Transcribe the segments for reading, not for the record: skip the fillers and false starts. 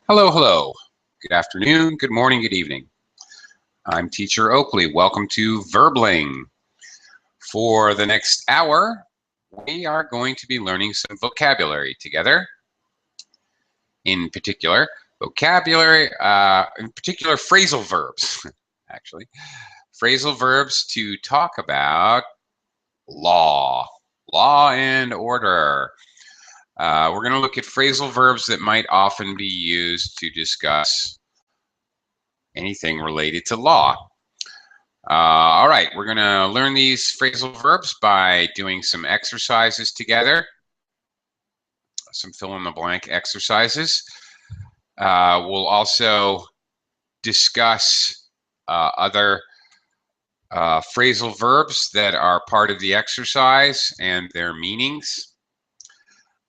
Hello, hello. Good afternoon, good morning, good evening. I'm Teacher Oakley. Welcome to Verbling. For the next hour, we are going to be learning some vocabulary together. In particular, phrasal verbs, actually. Phrasal verbs to talk about law and order. We're going to look at phrasal verbs that might often be used to discuss anything related to law. All right, we're going to learn these phrasal verbs by doing some exercises together, some fill-in-the-blank exercises. We'll also discuss other phrasal verbs that are part of the exercise and their meanings,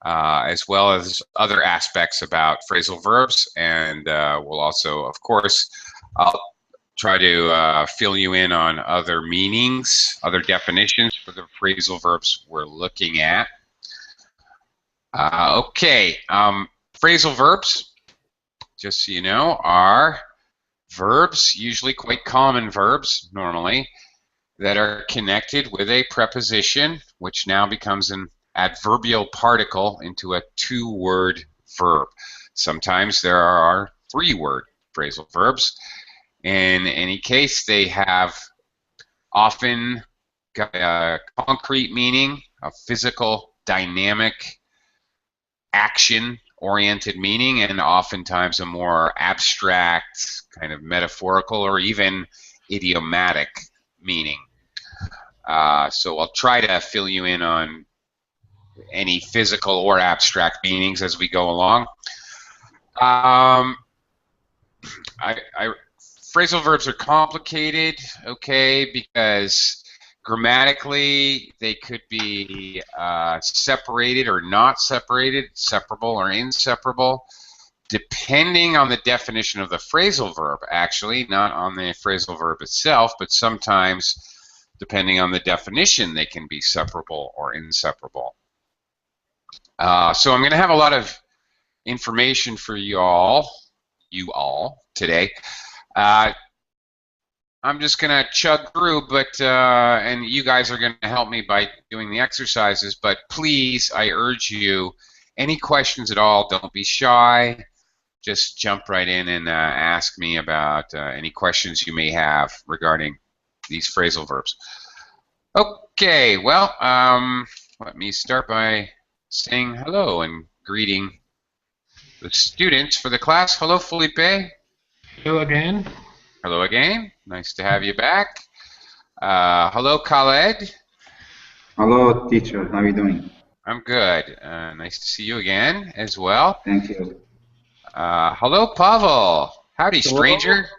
as well as other aspects about phrasal verbs. And we'll also, of course, I'll try to fill you in on other meanings, other definitions for the phrasal verbs we're looking at. Okay, phrasal verbs, just so you know, are verbs, usually quite common verbs normally, that are connected with a preposition, which now becomes an adverbial particle into a two-word verb. Sometimes there are three-word phrasal verbs. In any case, they have often got a concrete meaning, a physical, dynamic, action-oriented meaning, and oftentimes a more abstract, kind of metaphorical, or even idiomatic meaning. So I'll try to fill you in on any physical or abstract meanings as we go along. Phrasal verbs are complicated, okay, because grammatically they could be separated or not separated, separable or inseparable, depending on the definition of the phrasal verb, actually, not on the phrasal verb itself, but sometimes depending on the definition they can be separable or inseparable. So I'm going to have a lot of information for you all today. I'm just going to chug through, but and you guys are going to help me by doing the exercises, but please, I urge you, any questions at all, don't be shy. Just jump right in and ask me about any questions you may have regarding these phrasal verbs. Okay, well, let me start by saying hello and greeting the students for the class. Hello, Felipe. Hello again. Hello again. Nice to have you back. Hello, Khaled. Hello, teacher. How are you doing? I'm good. Nice to see you again as well. Thank you. Hello, Pavel. Howdy, stranger.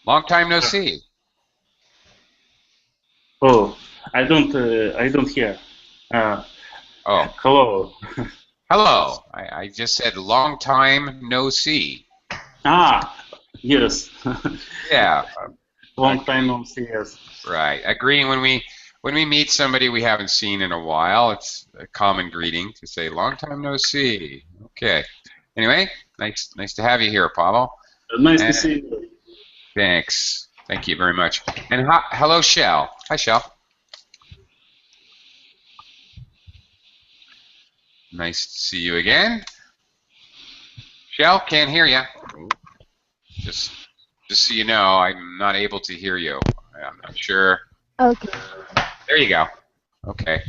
Long time no see. Oh, I don't hear. Oh. Hello. Hello. I just said long time no see. Ah, yes. Yeah. Long time no see. Yes. Right. Agreeing when we meet somebody we haven't seen in a while, it's a common greeting to say long time no see. Okay. Anyway, nice to have you here, Pavel. Nice to see you. Thanks. Thank you very much. And hello, Shell. Hi, Shell. Nice to see you again. Shell, can't hear you. Just so you know, I'm not able to hear you. I'm not sure. Okay. There you go. Okay.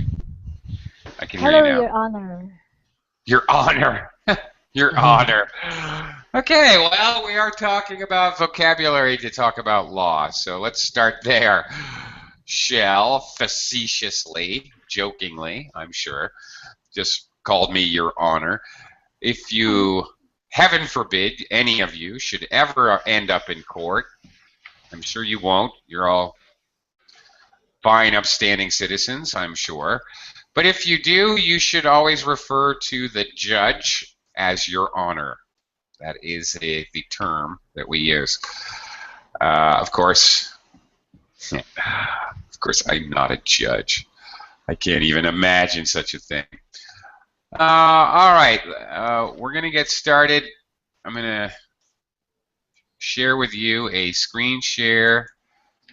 I can hear you Hello, now. Your Honor. Your Honor. Your Honor. Okay, well, we are talking about vocabulary to talk about law, so let's start there. Shell, facetiously, jokingly, I'm sure, just called me Your Honor. If you, heaven forbid, any of you should ever end up in court, I'm sure you won't. You're all fine, upstanding citizens, I'm sure. But if you do, you should always refer to the judge as Your Honor. That is the term that we use. Of course, I'm not a judge. I can't even imagine such a thing. All right, we're going to get started. I'm going to share with you a screen share,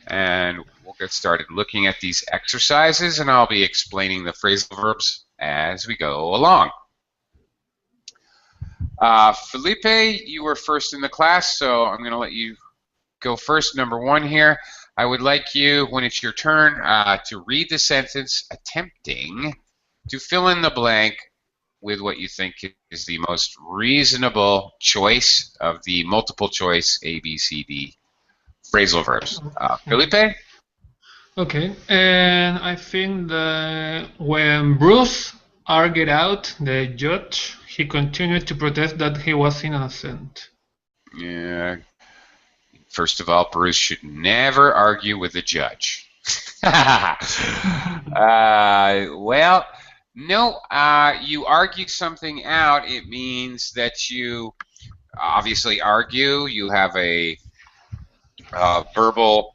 and we'll get started looking at these exercises, and I'll be explaining the phrasal verbs as we go along. Felipe, you were first in the class, so I'm going to let you go first. Number one here. I would like you, when it's your turn, to read the sentence, attempting to fill in the blank with what you think is the most reasonable choice of the multiple choice A, B, C, D phrasal verbs. Felipe? Okay, and I think that when Bruce argued out the judge, he continued to protest that he was innocent. Yeah. First of all, Bruce should never argue with the judge. Well, no, you argue something out. It means that you obviously argue. You have a verbal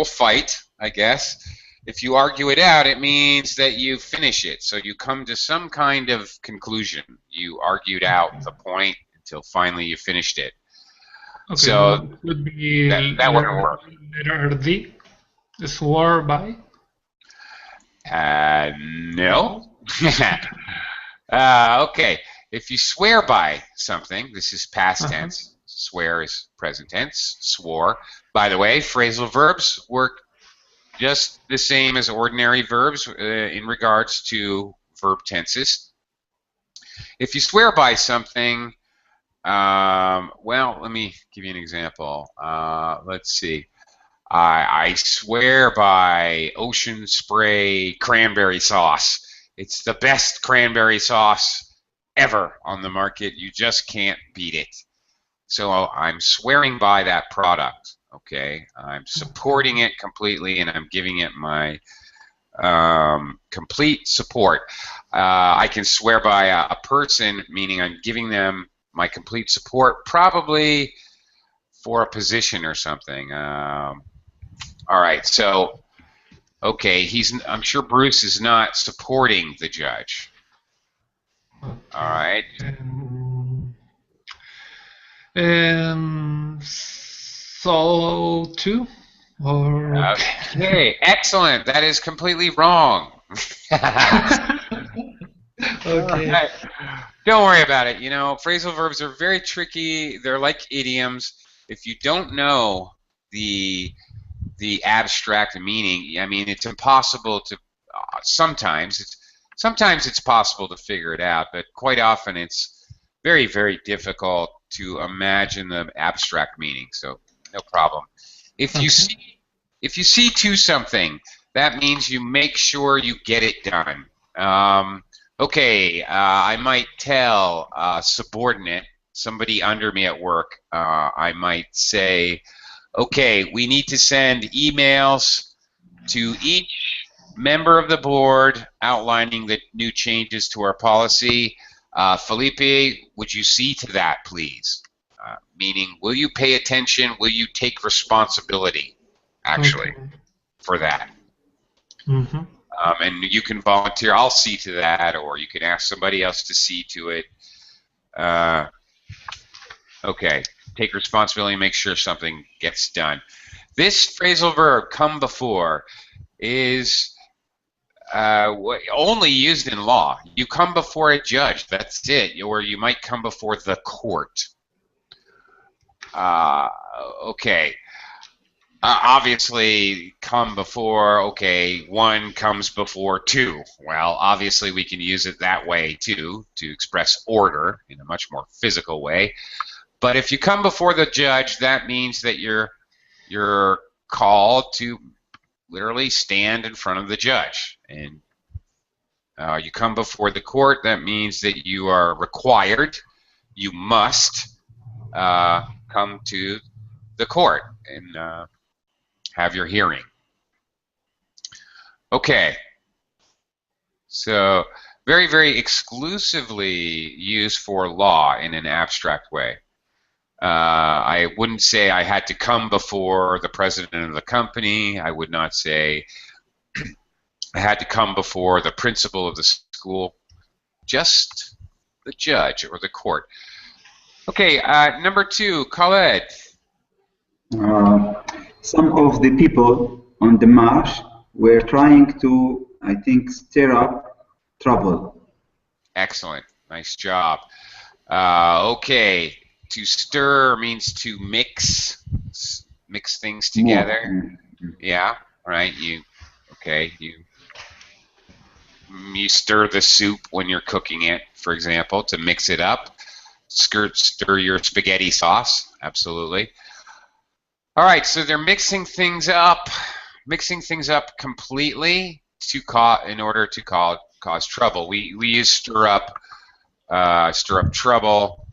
fight, I guess. If you argue it out, it means that you finish it. So you come to some kind of conclusion. You argued out the point until finally you finished it. Okay, So would be that wouldn't work. Letter D, swore by. No. Okay. If you swear by something, this is past tense. Swear is present tense. Swore. By the way, phrasal verbs work just the same as ordinary verbs in regards to verb tenses. If you swear by something, well, let me give you an example. Let's see. I swear by Ocean Spray cranberry sauce. It's the best cranberry sauce ever on the market. You just can't beat it. So I'm swearing by that product. Okay, I'm supporting it completely, and I'm giving it my complete support. I can swear by a person, meaning I'm giving them my complete support, probably for a position or something. All right, so okay, I'm sure Bruce is not supporting the judge. Okay. All right. Solo 2? Or... Okay, excellent. That is completely wrong. Okay. Right. Don't worry about it. You know, phrasal verbs are very tricky. They're like idioms. If you don't know the abstract meaning, I mean, it's impossible to. Sometimes it's possible to figure it out, but quite often it's very, very difficult to imagine the abstract meaning. So no problem. If you see to something, that means you make sure you get it done. Okay, I might tell a subordinate, somebody under me at work, I might say, okay, we need to send emails to each member of the board outlining the new changes to our policy. Felipe, would you see to that, please? Meaning, will you pay attention? Will you take responsibility, actually, for that? Mm-hmm. And you can volunteer, I'll see to that, or you can ask somebody else to see to it. Okay, take responsibility and make sure something gets done. This phrasal verb, come before, is only used in law. You come before a judge, that's it, or you might come before the court. Okay. Obviously, come before, okay, one comes before two. Well, obviously we can use it that way too, to express order in a much more physical way. But if you come before the judge, that means that you're called to literally stand in front of the judge. And you come before the court, that means that you are required, you must come to the court and have your hearing. Okay, so very, very exclusively used for law in an abstract way. I wouldn't say I had to come before the president of the company. I would not say I had to come before the principal of the school. just the judge or the court. Okay, number 2, Khaled. Some of the people on the march were trying to, I think, stir up trouble. Excellent. Nice job. Okay, to stir means to mix things together. Yeah, right. You stir the soup when you're cooking it, for example, to mix it up. Stir your spaghetti sauce. Absolutely. All right, so they're mixing things up completely in order to cause trouble. We use stir up trouble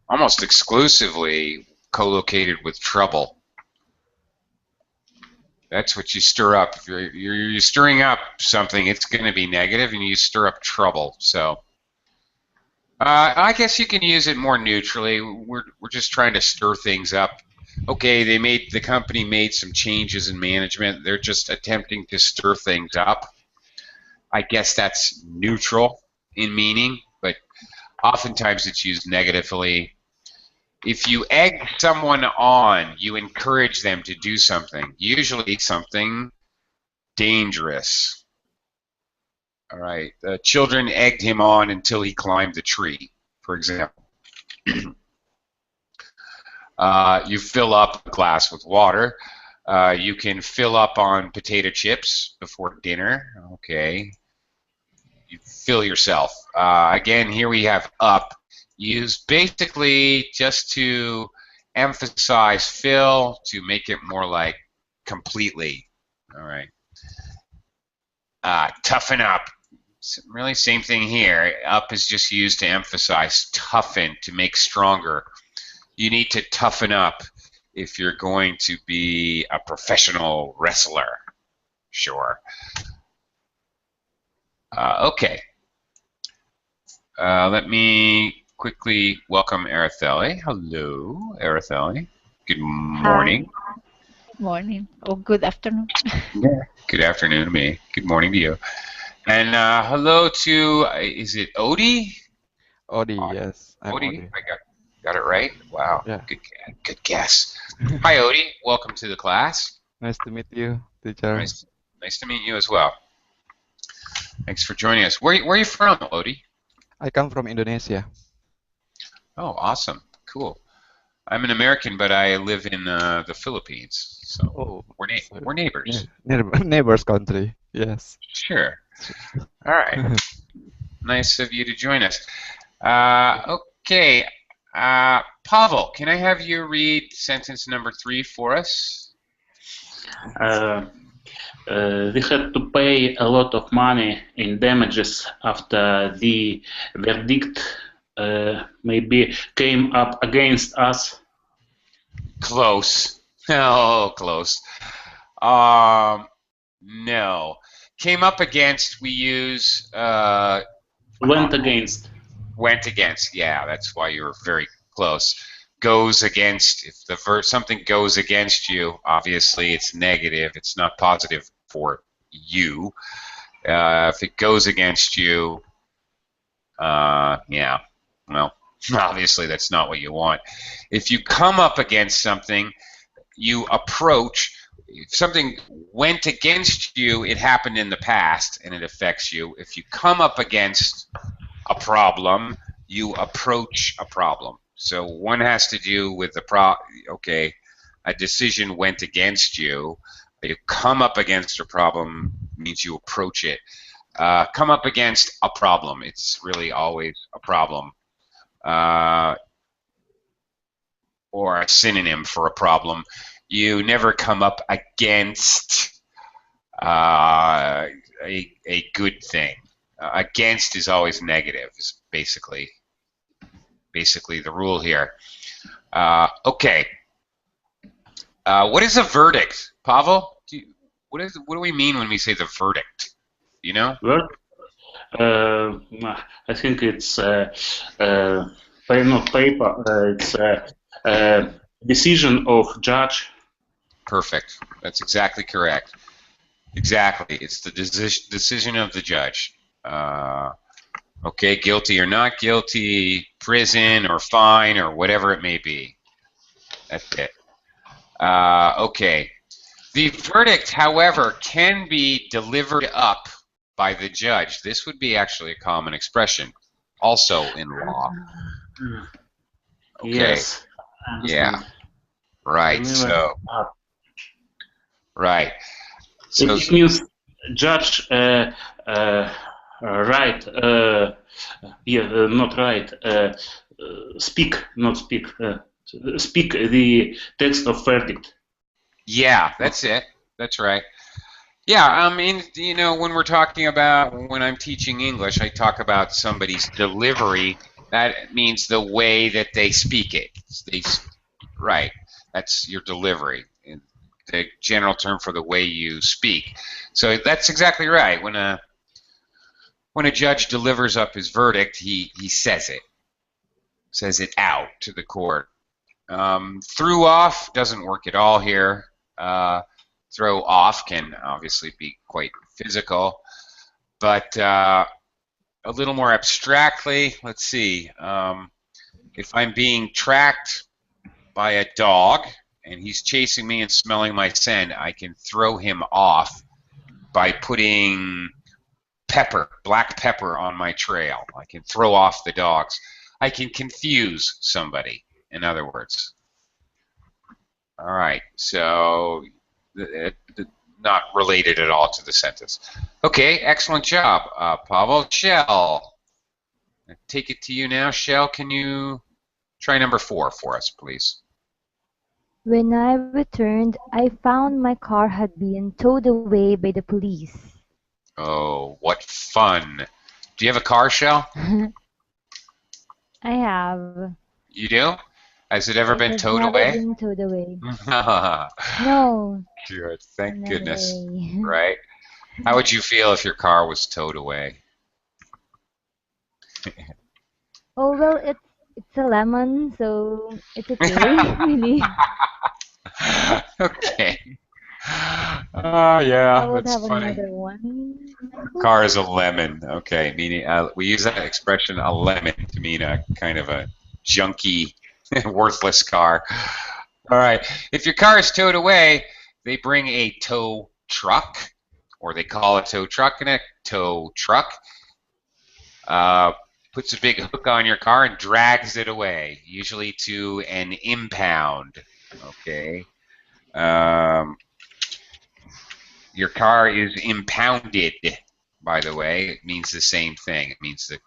almost exclusively co-located with trouble. That's what you stir up. If you're stirring up something, it's going to be negative, and you stir up trouble. So I guess you can use it more neutrally. We're just trying to stir things up. Okay, the company made some changes in management. They're just attempting to stir things up. I guess that's neutral in meaning, but oftentimes it's used negatively. If you egg someone on, you encourage them to do something, usually something dangerous. All right, the children egged him on until he climbed the tree, for example. You fill up a glass with water. You can fill up on potato chips before dinner. Okay. You fill yourself. Again, here we have up, used basically just to emphasize fill, to make it more like completely. All right. Toughen up. Really same thing here. Up is just used to emphasize toughen, to make stronger. You need to toughen up if you're going to be a professional wrestler. Sure. Okay. Let me quickly welcome Araceli. Hello, Araceli. Good morning. Hi. Good morning. Oh, good afternoon. Yeah. Good afternoon to me. Good morning to you. And hello to, is it Odie? Odie, yes. I'm Odie, Odie. I got it right? Wow, Yeah. good guess. Hi, Odie. Welcome to the class. Nice to meet you, teacher. Nice to meet you as well. Thanks for joining us. Where are you from, Odie? I come from Indonesia. Oh, awesome. Cool. I'm an American, but I live in the Philippines. So we're neighbors. Neighbors country, yes. Sure. All right. Nice of you to join us. Okay. Pavel, can I have you read sentence number 3 for us? We had to pay a lot of money in damages after the verdict maybe came up against us. Close. Oh, close. No. Came up against, we use... Went against. Went against, yeah, that's why you were very close. Goes against, if something goes against you, obviously it's negative, it's not positive for you. If it goes against you, yeah, well, obviously that's not what you want. If you come up against something, you approach. If something went against you, it happened in the past and it affects you. If you come up against a problem, you approach a problem. So one has to do with the okay, a decision went against you. You come up against a problem means you approach it. Come up against a problem. It's really always a problem. Or a synonym for a problem. You never come up against a good thing. Against is always negative, is basically the rule here. Okay. What is a verdict? Pavel, what do we mean when we say the verdict? You know? I think it's pen of paper. It's a decision of judge. Perfect. That's exactly correct. Exactly. It's the decision of the judge. Okay, guilty or not guilty, prison or fine or whatever it may be. That's it. Okay. The verdict, however, can be delivered up by the judge. This would be actually a common expression, also in law. Okay. Yes, I Yeah. understand. Right. Deliver So. up. Right. So. It means judge right. Not right. Speak, not speak. Speak the text of verdict. Yeah, that's it. That's right. Yeah, I mean, you know, when we're talking about, when I'm teaching English, I talk about somebody's delivery. That means the way that they speak it. Right. That's your delivery. The general term for the way you speak. So that's exactly right. When a judge delivers up his verdict, he says it out to the court. Threw off doesn't work at all here. Throw off can obviously be quite physical, but a little more abstractly, let's see. If I'm being tracked by a dog and he's chasing me and smelling my scent, I can throw him off by putting black pepper on my trail. I can throw off the dogs. I can confuse somebody, in other words. All right, so not related at all to the sentence. Okay, excellent job, Pavel. Shell, I take it to you now. Shell, can you try number 4 for us, please? When I returned, I found my car had been towed away by the police. Oh, what fun. Do you have a car, Shell? I have. You do? Has it ever It been has towed never away? been towed away. No. Good, thank Never goodness. way. Right? How would you feel if your car was towed away? Oh well, it's a lemon, so it's okay, really. Okay. Yeah, I would that's have funny. another one. Car is a lemon. Okay, meaning we use that expression, a lemon, to mean a kind of a junky, worthless car. All right. If your car is towed away, they bring a tow truck, or they call a tow truck in a tow truck. Puts a big hook on your car and drags it away, usually to an impound. Okay. Your car is impounded, by the way. It means the same thing. It means the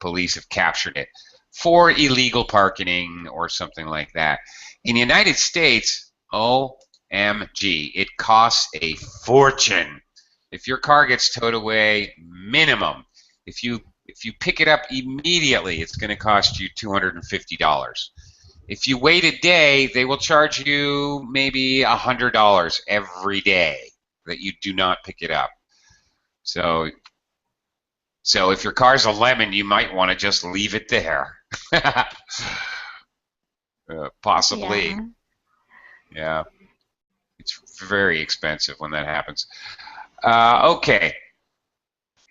police have captured it for illegal parking or something like that. In the United States, OMG, it costs a fortune. If your car gets towed away, minimum. If you pick it up immediately, it's going to cost you $250. If you wait a day, they will charge you maybe $100 every day that you do not pick it up. So if your car's a lemon, you might want to just leave it there. Possibly. Yeah. It's very expensive when that happens. Okay.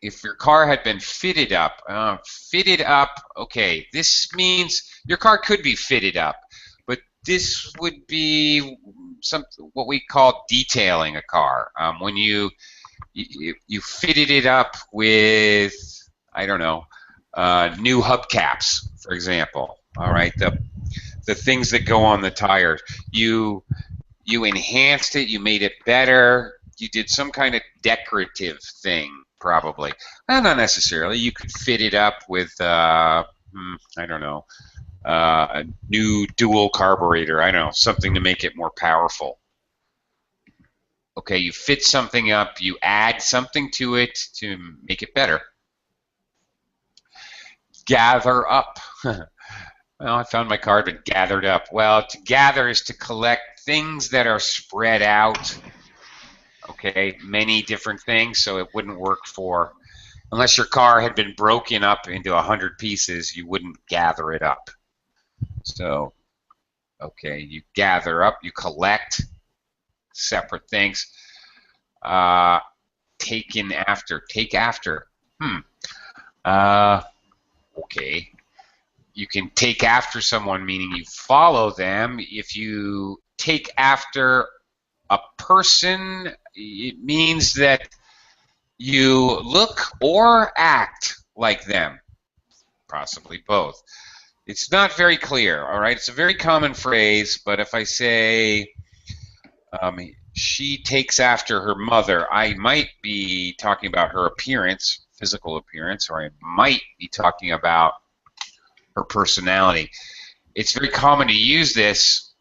If your car had been fitted up, okay, this means your car could be fitted up, but this would be what we call detailing a car. When you fitted it up with, I don't know, new hubcaps, for example. All right, the things that go on the tires. You enhanced it. You made it better. You did some kind of decorative thing, probably. Well, not necessarily. You could fit it up with, I don't know, a new dual carburetor. I don't know, something to make it more powerful. Okay, you fit something up, you add something to it to make it better. Gather up. Well, I found my car had been gathered up. Well, to gather is to collect things that are spread out. Okay, many different things, so it wouldn't work for, unless your car had been broken up into 100 pieces, you wouldn't gather it up. So, okay, you gather up, you collect separate things. Taken after, take after. Okay. You can take after someone, meaning you follow them. If you take after a person, it means that you look or act like them, possibly both. It's not very clear, all right? It's a very common phrase, but if I say she takes after her mother, I might be talking about her appearance, physical appearance, or I might be talking about her personality. It's very common to use this,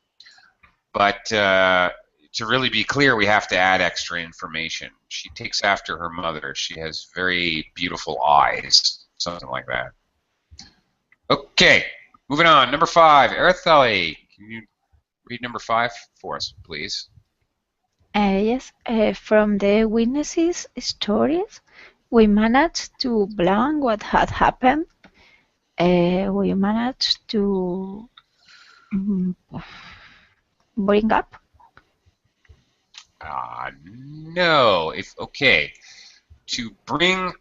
but to really be clear, we have to add extra information. She takes after her mother. She has very beautiful eyes, something like that. Okay, moving on. Number 5, Araceli, can you read number 5 for us, please? Yes, from the witnesses' stories, we managed to blank what had happened. We managed to bring up. No. Okay. To bring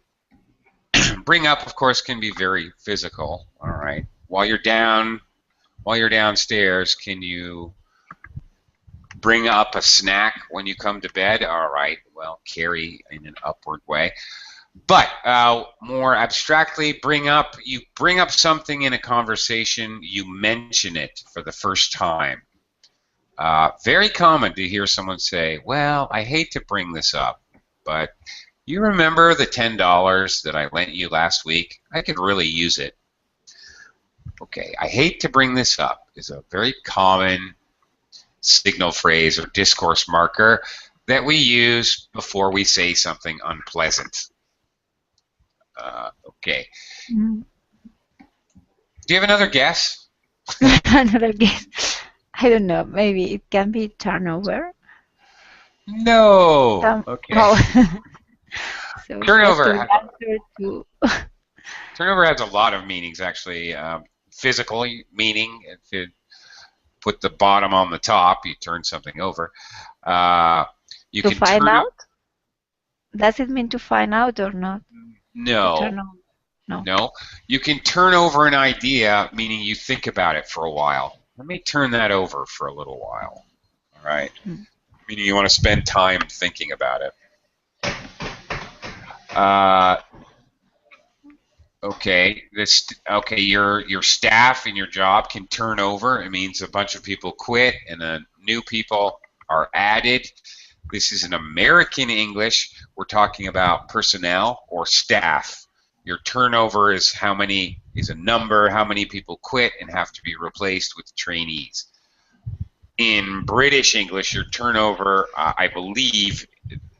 up, of course, can be very physical. All right. While you're downstairs, can you bring up a snack when you come to bed? All right. Well, carry in an upward way. But more abstractly, you bring up something in a conversation, you mention it for the first time. Very common to hear someone say, well, I hate to bring this up, but you remember the $10 that I lent you last week? I could really use it. Okay, I hate to bring this up is a very common signal phrase or discourse marker that we use before we say something unpleasant. Okay. Mm. Do you have another guess? Another guess. I don't know. Maybe it can be turnover. No. Okay. Oh. So Turnover. to Turnover has a lot of meanings, actually. Physical meaning, if you put the bottom on the top, you turn something over. You to can find out? Does it mean to find out or not? No. No. You can turn over an idea, meaning you think about it for a while. Let me turn that over for a little while. All right? Meaning you want to spend time thinking about it. Okay. Your staff in your job can turn over. It means a bunch of people quit and then new people are added. This is in American English. We're talking about personnel or staff. Your turnover is a number, how many people quit and have to be replaced with trainees. In British English, your turnover, I believe,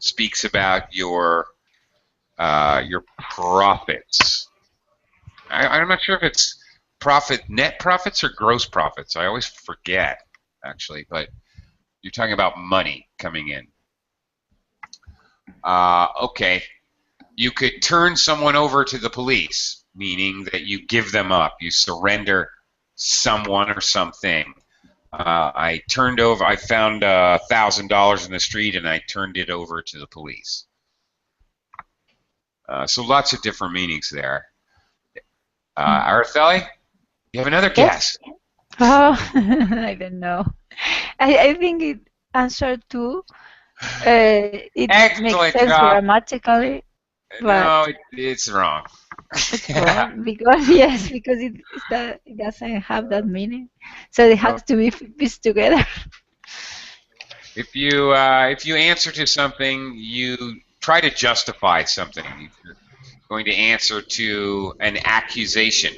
speaks about your profits. I'm not sure if it's net profits or gross profits. I always forget, actually, but you're talking about money coming in. Okay. You could turn someone over to the police, meaning that you give them up. You surrender someone or something. I found $1,000 in the street and I turned it over to the police. So lots of different meanings there. Araceli, you have another guess? Oh, I don't know. I think it answered to. It Excellent makes sense job. grammatically. No, it's wrong. It's wrong because it doesn't have that meaning, so it has to be pieced together. If you answer to something, you try to justify something. If you're going to answer to an accusation,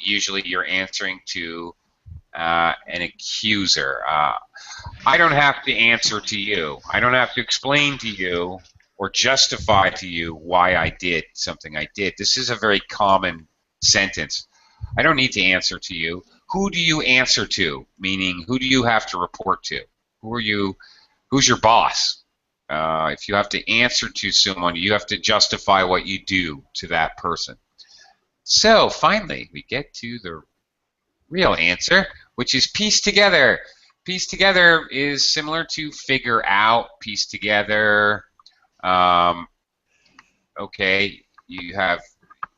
usually you're answering to an accuser. I don't have to answer to you. I don't have to explain to you or justify to you why I did something I did. This is a very common sentence. I don't need to answer to you. Who do you answer to? Meaning, who do you have to report to? Who's your boss? If you have to answer to someone, you have to justify what you do to that person. So, finally, we get to the real answer, which is piece together. Piece together is similar to figure out, piece together. Okay, you have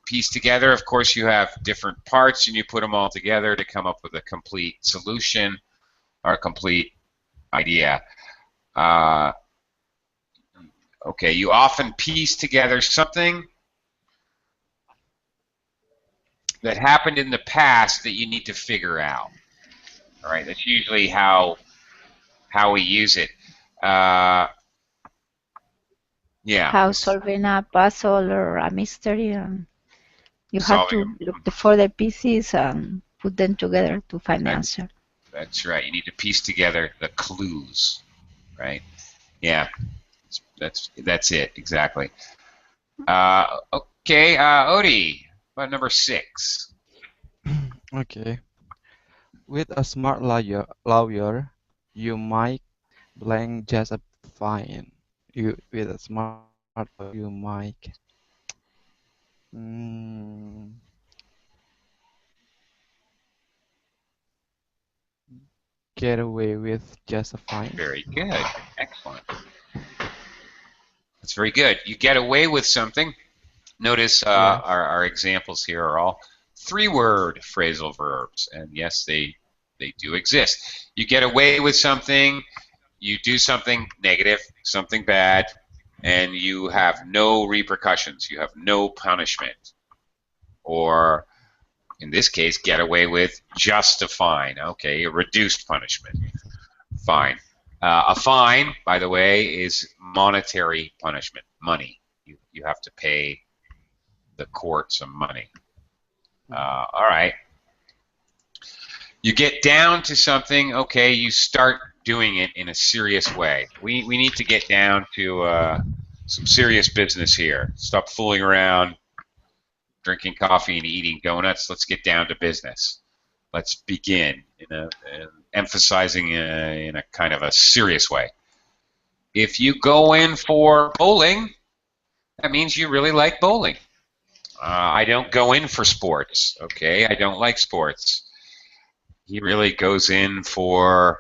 pieced together. Of course, you have different parts, and you put them all together to come up with a complete solution or a complete idea. Okay, you often piece together something that happened in the past that you need to figure out. All right, that's usually how we use it. Yeah. How solving a puzzle or a mystery. You have to look for the pieces and put them together to find the answer. That's right. You need to piece together the clues, right? Yeah. That's it exactly. Okay, Odie, what number 6? Okay. With a smart lawyer, you might blank just fine. With a smart lawyer, you might get away with just fine. Very good. Excellent. That's very good. You get away with something. Notice Yes. our examples here are all 3-word phrasal verbs, and yes, they do exist. You get away with something, you do something negative, something bad, and you have no repercussions. You have no punishment. Or, in this case, get away with just a fine. Okay, a reduced punishment. Fine. A fine, by the way, is monetary punishment, money. You have to pay the court some money. All right. You get down to something, okay, you start doing it in a serious way. We need to get down to some serious business here. Stop fooling around, drinking coffee and eating donuts. Let's get down to business. Let's begin, emphasizing in a kind of a serious way. If you go in for bowling, that means you really like bowling. I don't go in for sports, okay? I don't like sports. He really goes in for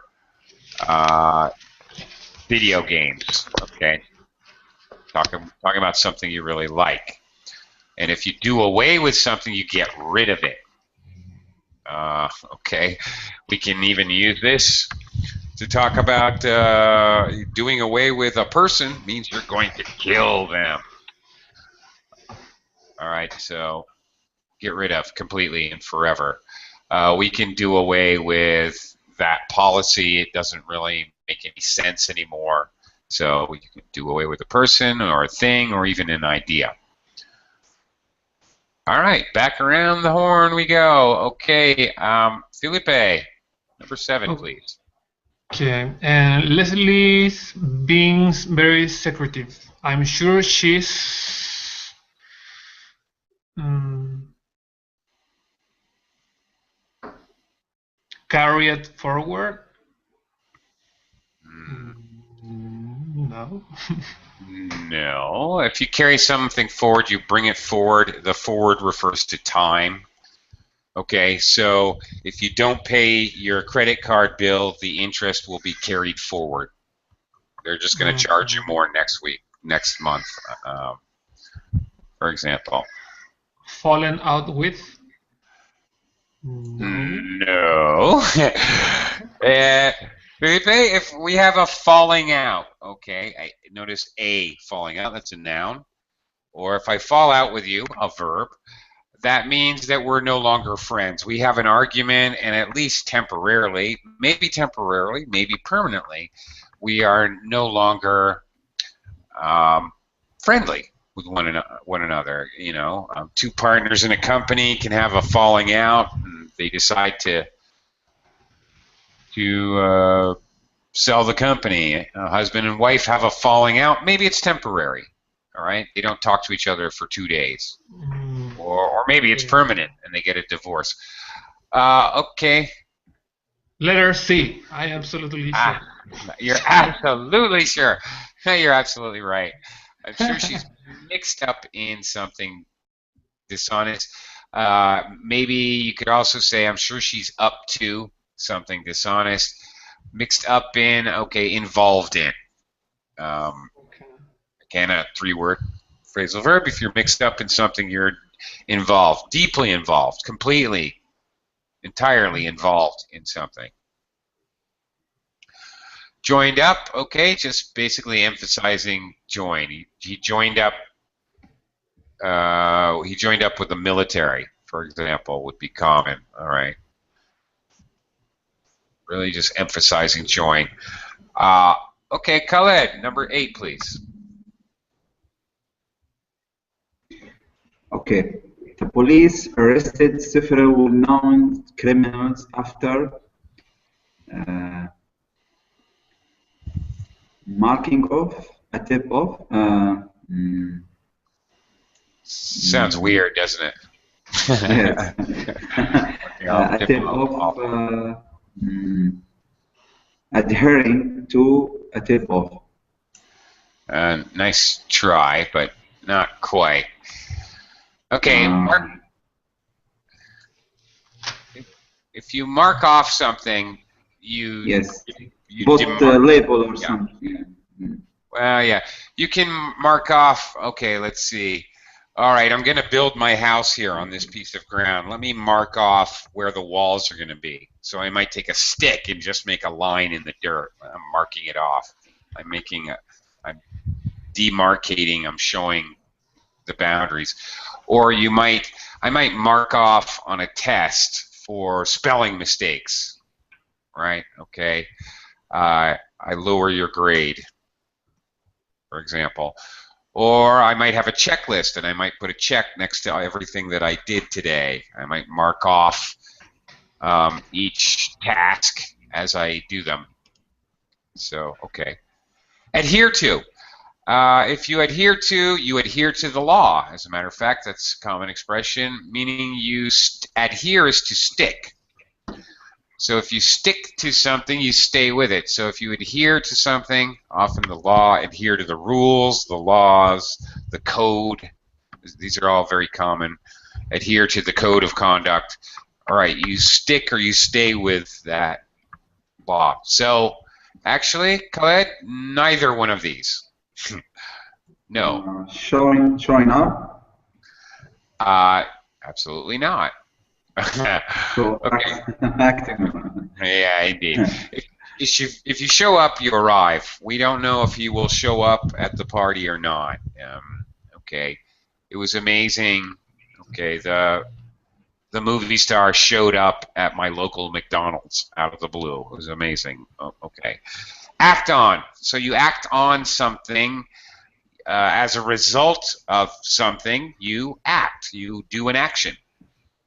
video games, okay? Talking about something you really like. And if you do away with something, you get rid of it. Okay, we can even use this to talk about doing away with a person means you're going to kill them. All right, so get rid of completely and forever. We can do away with that policy. It doesn't really make any sense anymore. So we can do away with a person or a thing or even an idea. All right, back around the horn we go. Okay, Felipe, number 7, please. Okay, and Leslie's being very secretive. I'm sure she's carry it forward. No. No. If you carry something forward, you bring it forward. The forward refers to time. Okay, so if you don't pay your credit card bill, the interest will be carried forward. They're just going to charge you more next month, for example. Fallen out with? No. Felipe, if we have a falling out, okay, notice a falling out, that's a noun. Or if I fall out with you, a verb, that means that we're no longer friends. We have an argument, and at least temporarily, maybe permanently, we are no longer friendly with one another. You know, 2 partners in a company can have a falling out, and they decide to sell the company. A husband and wife have a falling out. Maybe it's temporary. All right, they don't talk to each other for 2 days, or maybe it's permanent and they get a divorce. Okay. Letter C. I am absolutely sure. You're absolutely sure. You're absolutely right. I'm sure she's mixed up in something dishonest. Maybe you could also say, I'm sure she's up to something dishonest. Mixed up in, okay, involved in. Again, a 3-word phrasal verb. If you're mixed up in something, you're involved, deeply involved, completely, entirely involved in something. Joined up, okay, just basically emphasizing join. He joined up. He joined up with the military, for example, would be common. All right. Really just emphasizing join. Okay, Khaled, number 8, please. Okay. The police arrested several well-known criminals after marking off a tip-off. Sounds weird, doesn't it? Yes. A tip-off adhering to a tip-off. Nice try, but not quite. Okay, if you mark off something, you put a label or something. Well, yeah, you can mark off. Okay, let's see. All right, I'm going to build my house here on this piece of ground. Let me mark off where the walls are going to be. So I might take a stick and just make a line in the dirt. I'm marking it off. I'm demarcating. I'm showing the boundaries. Or I might mark off on a test for spelling mistakes. Right? Okay. I lower your grade, for example. Or I might have a checklist, and I might put a check next to everything that I did today. I might mark off each task as I do them. So, okay. Adhere to. If you adhere to the law. As a matter of fact, that's a common expression, meaning adhere is to stick. So if you stick to something, you stay with it. So if you adhere to something, often the law, adhere to the rules, the laws, the code. These are all very common. Adhere to the code of conduct. All right, you stick or you stay with that law. So actually, Khaled, neither one of these. No. Showing up? Absolutely not. So okay. Acting. Yeah, indeed. If you show up, you arrive. We don't know if you will show up at the party or not. Okay. It was amazing. Okay, the movie star showed up at my local McDonald's out of the blue. It was amazing. Okay. Act on. So you act on something. As a result of something, you act. You do an action.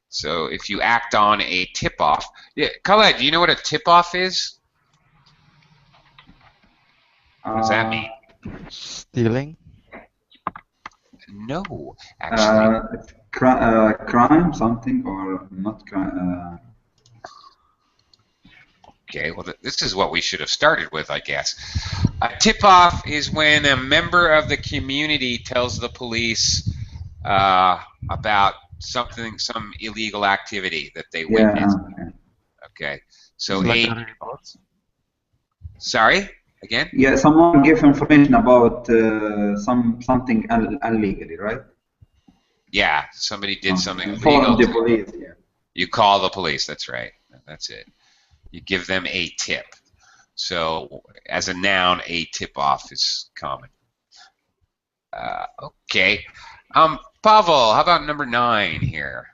So if you act on a tip-off, yeah, Khaled, do you know what a tip-off is? What does that mean? Stealing? No, actually. Crime, something, or not crime. Okay, well, this is what we should have started with, I guess. A tip-off is when a member of the community tells the police about something, some illegal activity that they witnessed. Okay, so sorry, again? Yeah, someone gave information about something illegally, right? Yeah, somebody did something illegal. Call the police. Yeah. You call the police. That's right. That's it. You give them a tip. So, as a noun, a tip-off is common. Okay. Pavel, how about number 9 here?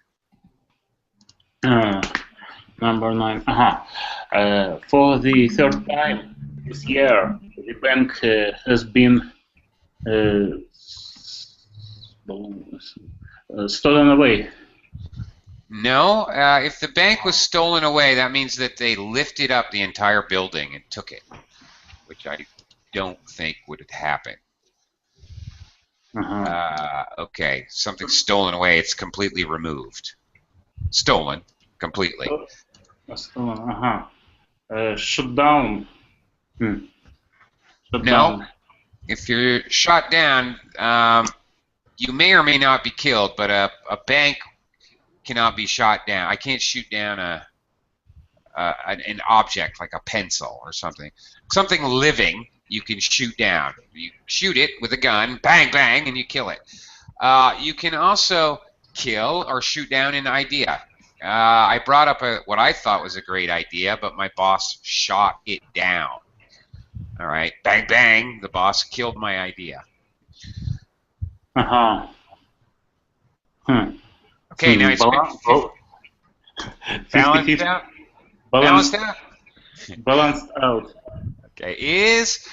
Number 9. For the third time this year, the bank has been stolen away. No, if the bank was stolen away, that means that they lifted up the entire building and took it, which I don't think would happen. Okay, something stolen away, it's completely removed. Stolen, completely. Stolen, shut down. Shut no, down. If you're shot down, you may or may not be killed, but a bank cannot be shot down. I can't shoot down an object like a pencil or something. Something living, you can shoot down. You shoot it with a gun, bang, bang, and you kill it. You can also kill or shoot down an idea. I brought up what I thought was a great idea, but my boss shot it down. All right, bang, bang, the boss killed my idea. Uh-huh. Okay, now it's 50-50. Balanced out? Balanced out? Balanced out. Okay, is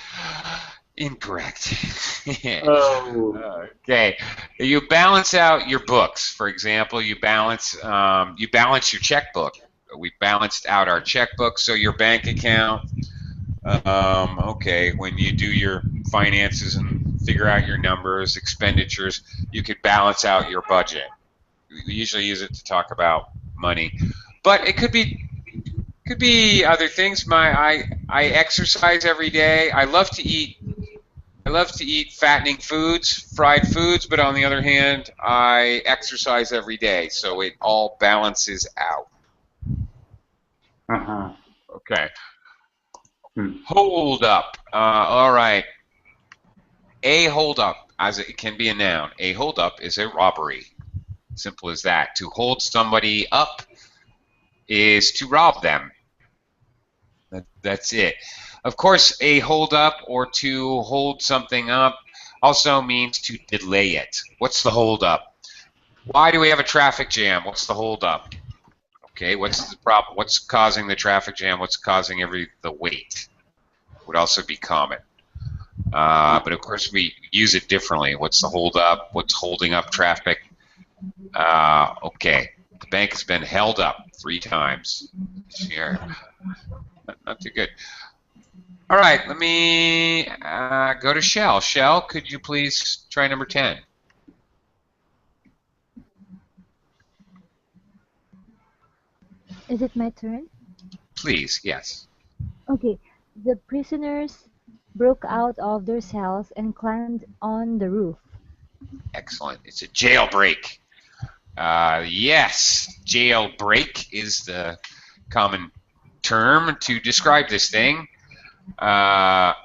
incorrect. Oh. Okay, you balance out your books. For example, you balance your checkbook. We balanced out our checkbook, so your bank account. Okay, when you do your finances and figure out your numbers, expenditures, you could balance out your budget. We usually use it to talk about money, but it could be other things. I exercise every day. I love to eat fattening foods, fried foods, but on the other hand, I exercise every day, so it all balances out. Uh-huh. Okay. Hold up. All right. A hold up, as it can be a noun. A hold up is a robbery. Simple as that. To hold somebody up is to rob them. That's it. Of course, a hold up or to hold something up also means to delay it. What's the hold up? Why do we have a traffic jam? What's the hold up? Okay, what's the problem? What's causing the traffic jam? What's causing the wait? Would also be common. But of course, we use it differently. What's the hold up? What's holding up traffic? Okay, the bank has been held up 3 times this year. Not too good. All right, let me go to Shell. Shell, could you please try number 10? Is it my turn? Please, yes. Okay. The prisoners broke out of their cells and climbed on the roof. Excellent. It's a jailbreak. Yes, jailbreak is the common term to describe this thing. All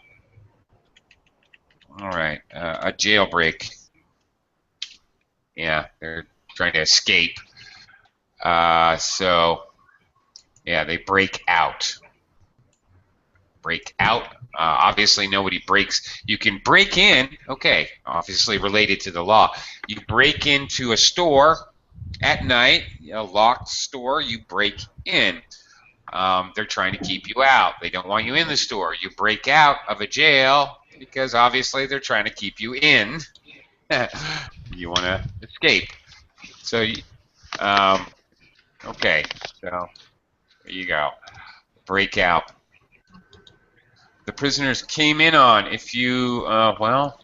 right, a jailbreak. Yeah, they're trying to escape. So, yeah, they break out. Break out. Obviously, nobody breaks. You can break in. Okay, obviously related to the law. You break into a store at night, a locked store. You break in. They're trying to keep you out. They don't want you in the store. You break out of a jail because obviously they're trying to keep you in. You want to escape. So, okay. So there you go. Break out. The prisoners came in on. If you well,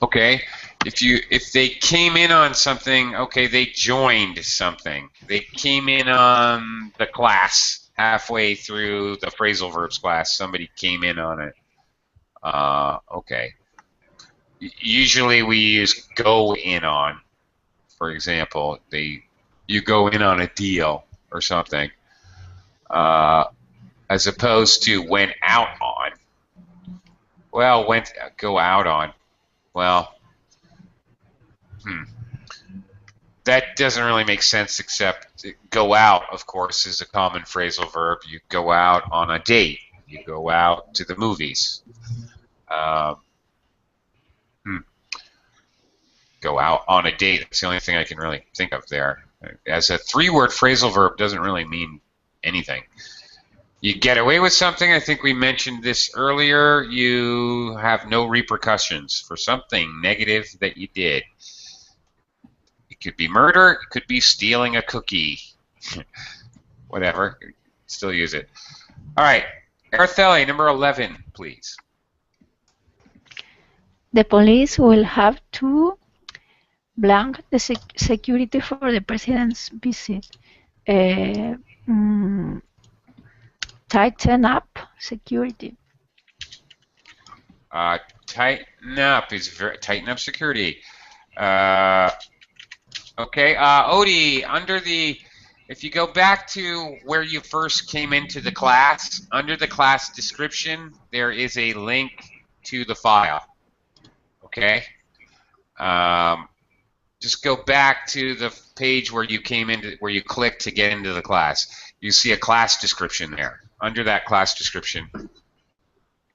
okay. If they came in on something, okay, they joined something. They came in on the class halfway through the phrasal verbs class. Somebody came in on it. Okay. Usually we use go in on. For example, you go in on a deal or something, as opposed to went out on. Well, go out on. Well. That doesn't really make sense, except go out, of course, is a common phrasal verb. You go out on a date. You go out to the movies. Go out on a date. That's the only thing I can really think of there. As a 3-word phrasal verb, doesn't really mean anything. You get away with something. I think we mentioned this earlier. You have no repercussions for something negative that you did. It could be murder. It could be stealing a cookie. Whatever. Still use it. All right. Artheli, number 11, please. The police will have to blank the security for the president's visit. Tighten up security. Tighten up security. Okay, Odie, under the If you go back to where you first came into the class, under the class description, there is a link to the file. Okay? Just go back to the page where you came into, where you clicked to get into the class. You see a class description there. Under that class description.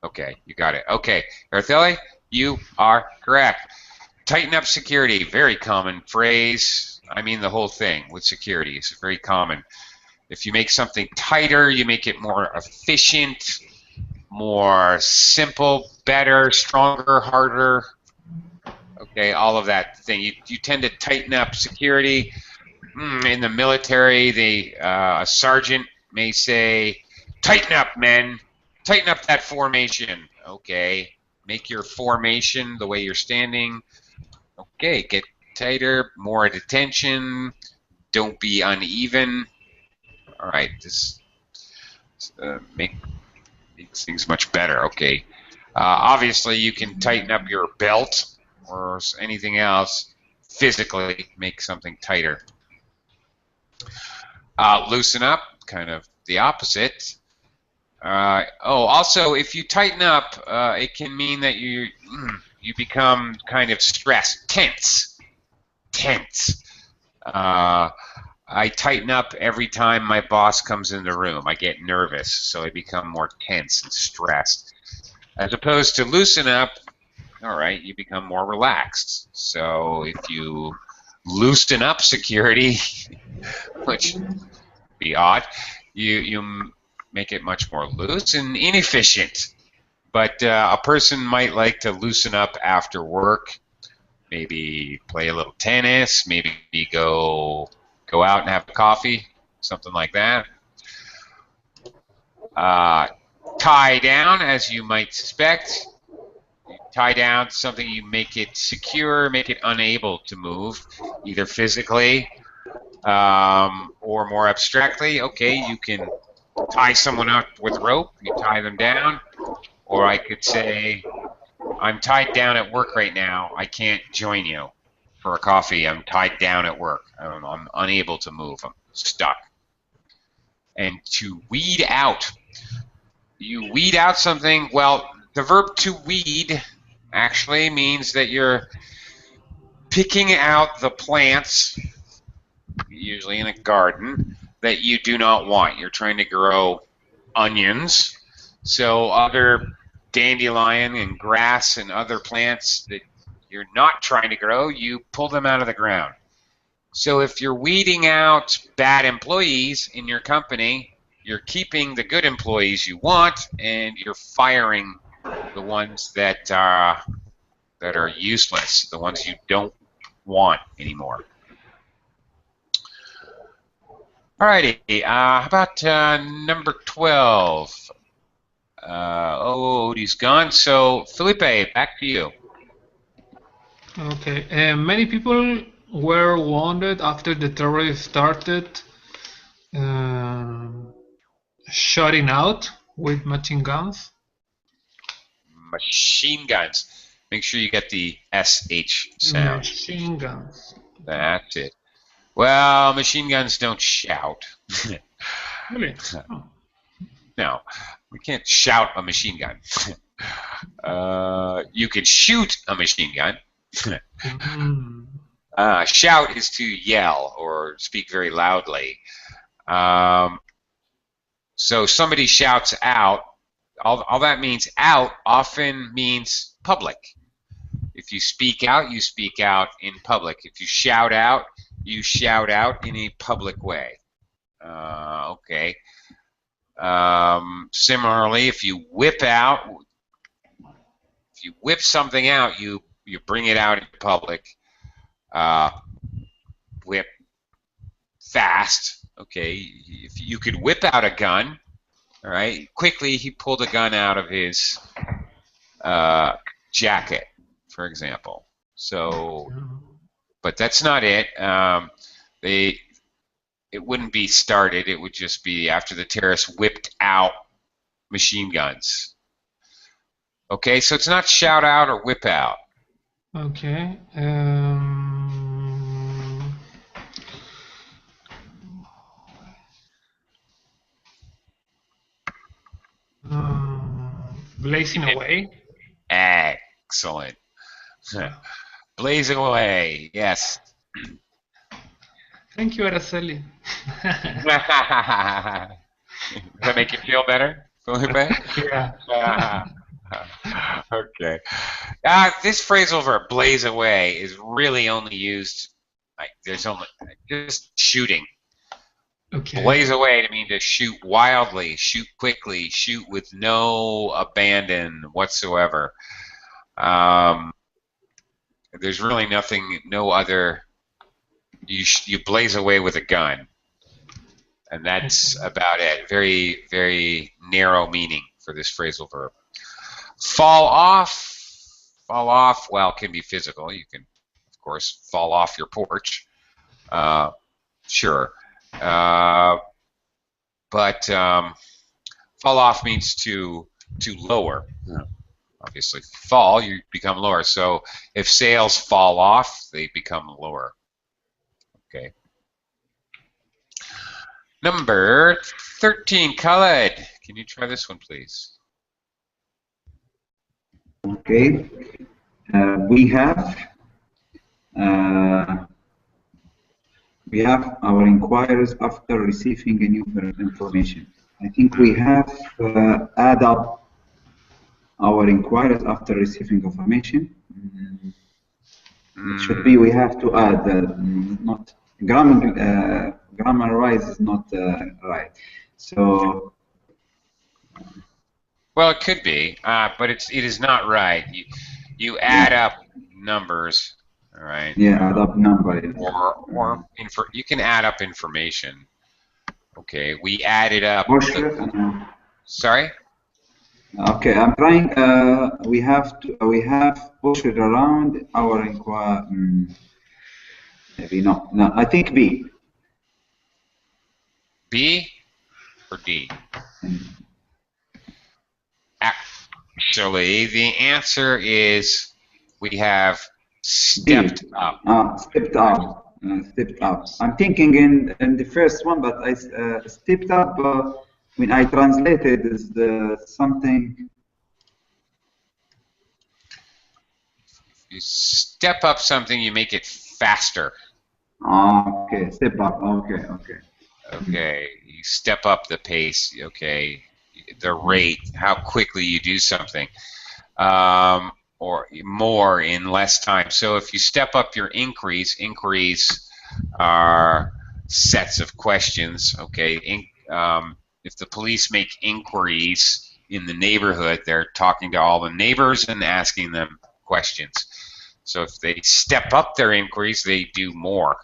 Okay, you got it. Okay, Artheli, you are correct. Tighten up security, very common phrase. I mean the whole thing with security. It's very common. If you make something tighter, you make it more efficient, more simple, better, stronger, harder. Okay, all of that thing. You tend to tighten up security. In the military, a sergeant may say, "Tighten up, men. Tighten up that formation." Okay, make your formation the way you're standing. Okay, get tighter, more attention. Don't be uneven. All right, this makes things much better. Okay, obviously you can tighten up your belt or anything else physically, make something tighter. Loosen up, kind of the opposite. Also, if you tighten up, it can mean that you become kind of stressed, tense. I tighten up every time my boss comes in the room. I get nervous, so I become more tense and stressed. As opposed to loosen up, all right, you become more relaxed. So if you loosen up security, which would be odd, you make it much more loose and inefficient. But a person might like to loosen up after work, maybe play a little tennis, maybe go out and have a coffee, something like that. Tie down, as you might suspect. You tie down something, you make it secure, make it unable to move, either physically or more abstractly. Okay, you can tie someone up with rope, you tie them down, or I could say, I'm tied down at work right now, I can't join you for a coffee, I'm tied down at work, I'm unable to move, I'm stuck. And to weed out, you weed out something, well, the verb to weed actually means that you're picking out the plants, usually in a garden, that you do not want. You're trying to grow onions, so other dandelion and grass and other plants that you're not trying to grow, you pull them out of the ground. So if you're weeding out bad employees in your company, you're keeping the good employees you want, and you're firing the ones that are useless, the ones you don't want anymore. Alrighty, how about number 12? Odie's gone, so Felipe, back to you. Okay, many people were wounded after the terrorists started shooting out with machine guns. Machine guns. Make sure you get the SH sound. Machine guns. That's it. Well, machine guns don't shout. Really? Oh. No, we can't shout a machine gun. You could shoot a machine gun. Shout is to yell or speak very loudly. So somebody shouts out. All that means out often means public. If you speak out in public. If you shout out in a public way. Okay. Similarly, if you whip something out, you bring it out in public. Whip fast. Okay. If you could whip out a gun. All right. Quickly, he pulled a gun out of his jacket, for example. So, but that's not it. It wouldn't be started. It would just be after the terrorists whipped out machine guns. Okay, so it's not shout out or whip out. Okay. Blazing away. Excellent. Blazing away. Yes. Thank you, Araceli. Does that make you feel better, Felipe? Yeah. Okay. This phrasal verb, blaze away, is really only used, like, there's only, just shooting. Okay. Blaze away to mean to shoot wildly, shoot quickly, shoot with no abandon whatsoever. There's really nothing, no other, you blaze away with a gun. And that's about it. Very, very narrow meaning for this phrasal verb. Fall off, well, can be physical. You can, of course, fall off your porch. Sure. But fall off means to lower. Obviously, fall, you become lower. So if sales fall off, they become lower. Okay. Number 13, Khaled. Can you try this one, please? Okay. We have our inquiries after receiving a new information. I think we have add up our inquiries after receiving information. It should be we have to add, not grammar-wise is not right. So. Well, it could be, but it is not right. You add up numbers, all right? Yeah, add up numbers. Or you can add up information. Okay, we added up. Sorry. Okay, I'm trying. We have pushed around our inquiry. Maybe no. I think B. B or D? Actually, the answer is we have stepped up. Stepped up. Stepped up. I'm thinking in the first one, but I stepped up when I translated is something. You step up something, you make it faster. Okay, step up. Okay. Okay, you step up the pace. Okay, the rate, how quickly you do something, or more in less time. So if you step up your inquiries are sets of questions. Okay, if the police make inquiries in the neighborhood, they're talking to all the neighbors and asking them questions. So if they step up their inquiries, they do more,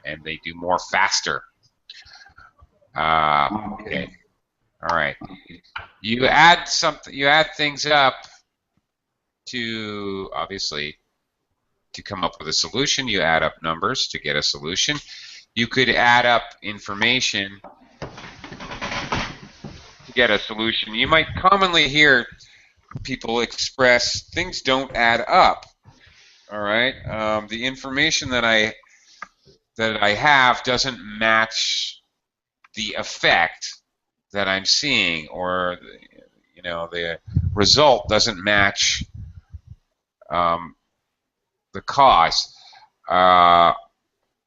and they do more faster. Okay. All right. You add something. You add things up to, obviously, to come up with a solution. You add up numbers to get a solution. You could add up information to get a solution. You might commonly hear people express things don't add up. All right. The information that I have doesn't match the effect that I'm seeing, or the result doesn't match the cause.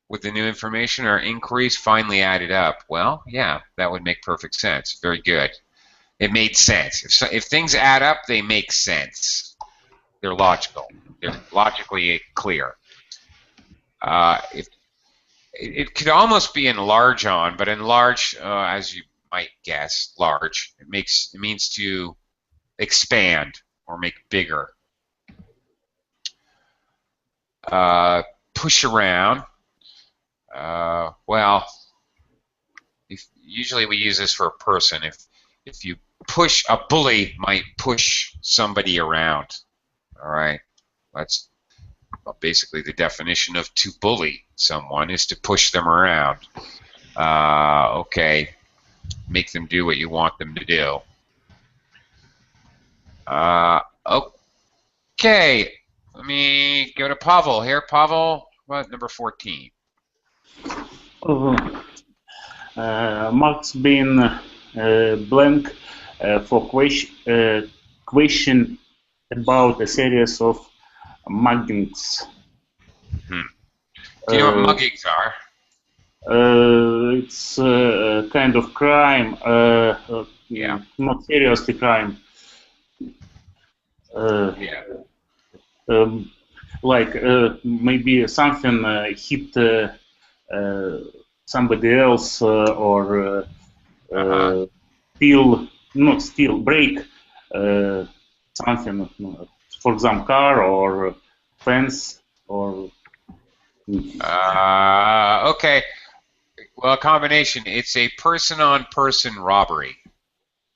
With the new information or inquiries finally added up, well, yeah, that would make perfect sense. Very good. It made sense. If things add up, they make sense. They're logical. They're logically clear. If it could almost be enlarge on, but enlarge, as you might guess, large. It means to expand or make bigger. Push around. Well, usually we use this for a person. If you push, a bully might push somebody around. All right, that's basically the definition of to bully someone is to push them around. Okay, make them do what you want them to do. Okay, let me go to Pavel here. Pavel, what, number 14? Marks been blank for question about a series of muggings. Do you know what muggings are? It's a kind of crime, Yeah. not seriously crime. Yeah. Like maybe something hit somebody else or steal, not steal, break something, for example, car or fence or. Okay. Well, a combination. It's a person-on-person robbery.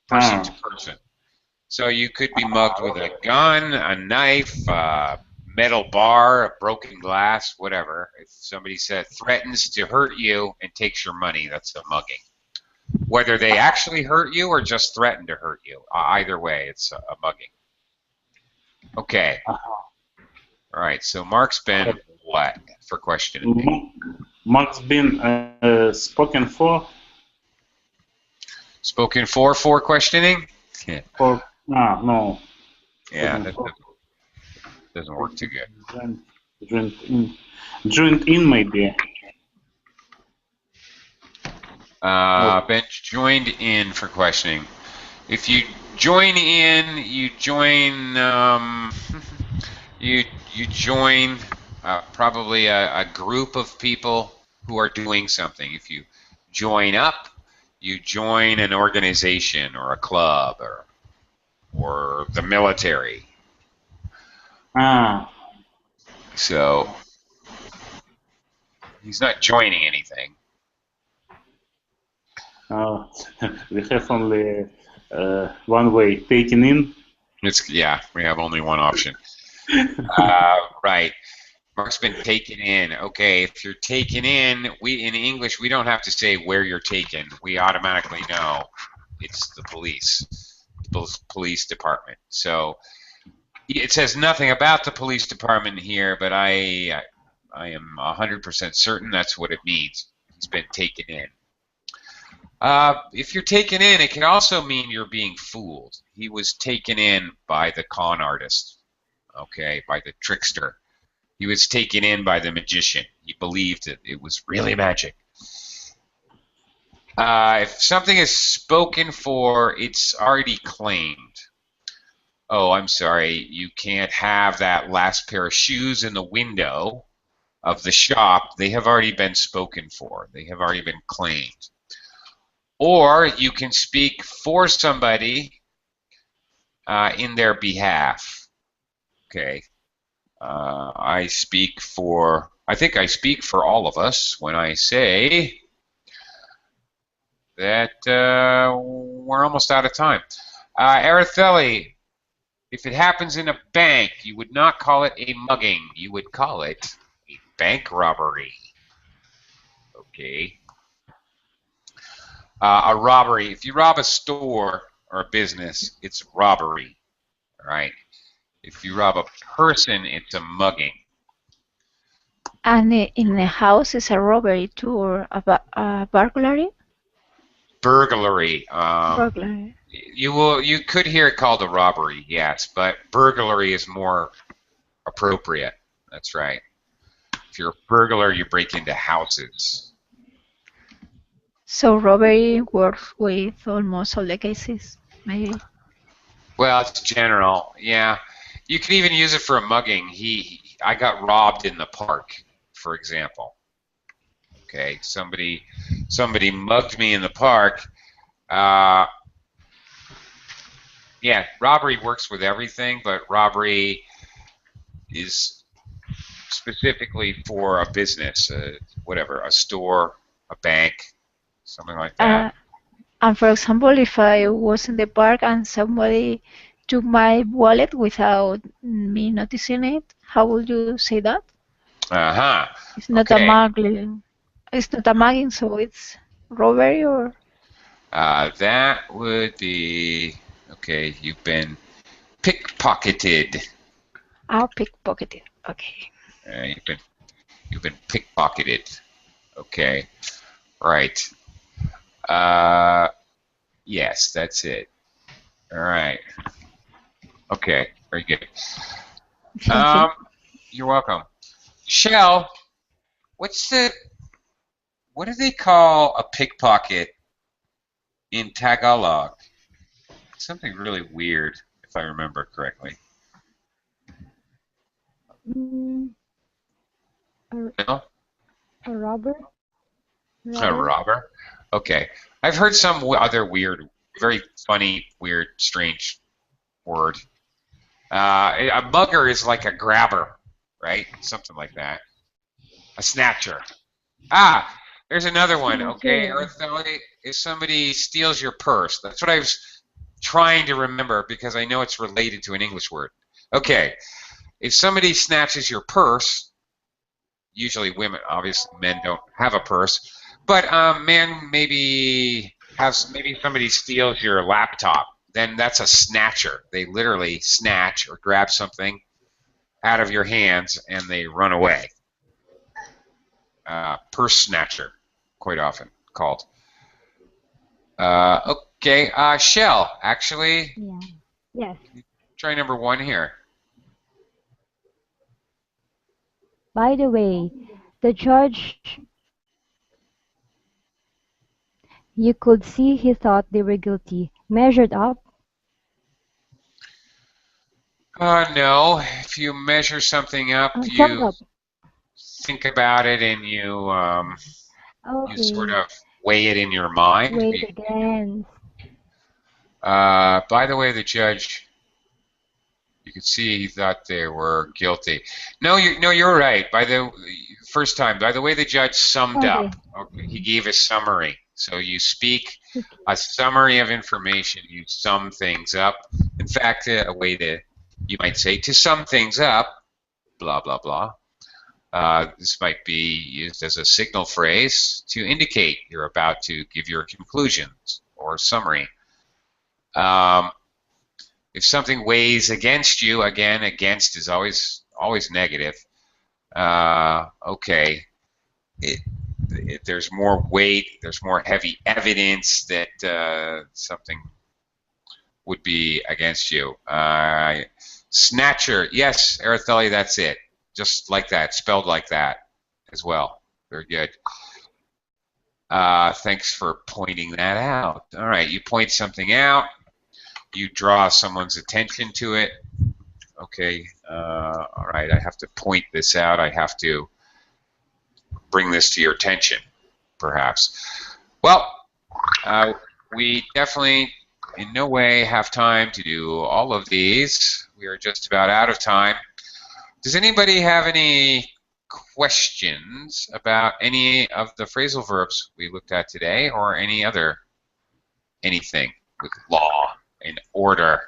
Person to person. So you could be mugged with a gun, a knife, a metal bar, a broken glass, whatever. If somebody threatens to hurt you and takes your money, that's a mugging. Whether they actually hurt you or just threaten to hurt you, either way, it's a mugging. Okay. All right. So Mark's been what for questioning? Mark's been spoken for. Spoken for questioning? Yeah. No. Yeah, that doesn't work too good. Joined in maybe. Bench joined in for questioning. If you join in, you join. You join probably a group of people who are doing something. If you join up, you join an organization or a club or the military. So he's not joining anything. We have only one way, taken in. Yeah, we have only one option. Right. Mark's been taken in. Okay, if you're taken in, in English we don't have to say where you're taken. We automatically know it's the police department. So it says nothing about the police department here, but I am 100% certain that's what it means. He's been taken in. If you're taken in, it can also mean you're being fooled. He was taken in by the con artist, okay, by the trickster. He was taken in by the magician. He believed it was really magic. If something is spoken for, it's already claimed. Oh, I'm sorry, you can't have that last pair of shoes in the window of the shop. They have already been spoken for. They have already been claimed. Or you can speak for somebody in their behalf. Okay. I think I speak for all of us when I say that we're almost out of time. Araceli, if it happens in a bank, you would not call it a mugging. You would call it a bank robbery. Okay. A robbery. If you rob a store or a business, it's robbery. All right. If you rob a person, it's a mugging. And in the house is a robbery too, or a burglary? Burglary. Burglary. You could hear it called a robbery, yes, but burglary is more appropriate. That's right. If you're a burglar, you break into houses. So robbery works with almost all the cases, maybe. Well, it's general, yeah. You could even use it for a mugging. I got robbed in the park, for example. Okay, somebody mugged me in the park. Yeah, robbery works with everything, but robbery is specifically for a business, whatever, a store, a bank, something like that. And for example, if I was in the park and somebody took my wallet without me noticing it, how would you say that? It's not a mugging. It's not a mugging, so it's robbery, or? That would be okay. You've been pickpocketed. Pickpocketed. Okay. You've been pickpocketed. Okay. Right. Yes, that's it. All right. Okay, very good. Thank you. You're welcome. Shell, what do they call a pickpocket in Tagalog? Something really weird, if I remember correctly. Mm, No? a robber? A robber? Okay. I've heard some other weird, very funny, weird, strange word. A mugger is like a grabber, right? Something like that. A snatcher. Ah, there's another one. Okay, Artheli, if somebody steals your purse, that's what I was trying to remember because I know it's related to an English word. Okay, if somebody snatches your purse, usually women, obviously men don't have a purse, but men maybe somebody steals your laptop, then that's a snatcher. They literally snatch or grab something out of your hands and they run away. Purse snatcher, quite often called. Okay, Shell, actually. Yeah. Yes. Try number 1 here. By the way, the judge, you could see he thought they were guilty. Measured up? No, if you measure something up, Summed you up. think about it and you Okay. sort of weigh it in your mind. Wait again. By the way, the judge, you could see he thought they were guilty. No, you're right. By the first time, by the way, the judge summed up. Okay, he gave a summary. So you speak a summary of information. You sum things up. In fact, a way you might say to sum things up, blah blah blah. This might be used as a signal phrase to indicate you're about to give your conclusions or summary. If something weighs against you, again, against is always negative. Okay, there's more weight, there's more heavy evidence that something would be against you. Snatcher, yes, Araceli, that's it. Just like that, spelled like that as well. Very good. Thanks for pointing that out. All right, you point something out. You draw someone's attention to it. Okay, all right, I have to point this out. I have to bring this to your attention, perhaps. Well, we definitely in no way have time to do all of these. We are just about out of time. Does anybody have any questions about any of the phrasal verbs we looked at today or anything with law and order?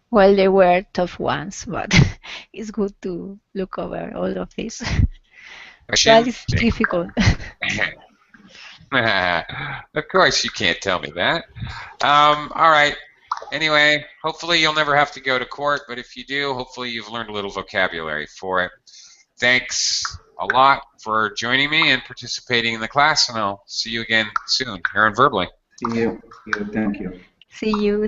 Well, they were tough ones, but it's good to look over all of this. That is difficult. Of course, you can't tell me that. All right. Anyway, hopefully you'll never have to go to court, but if you do, hopefully you've learned a little vocabulary for it. Thanks a lot for joining me and participating in the class, and I'll see you again soon here on Verbally. See you. Thank you. See you.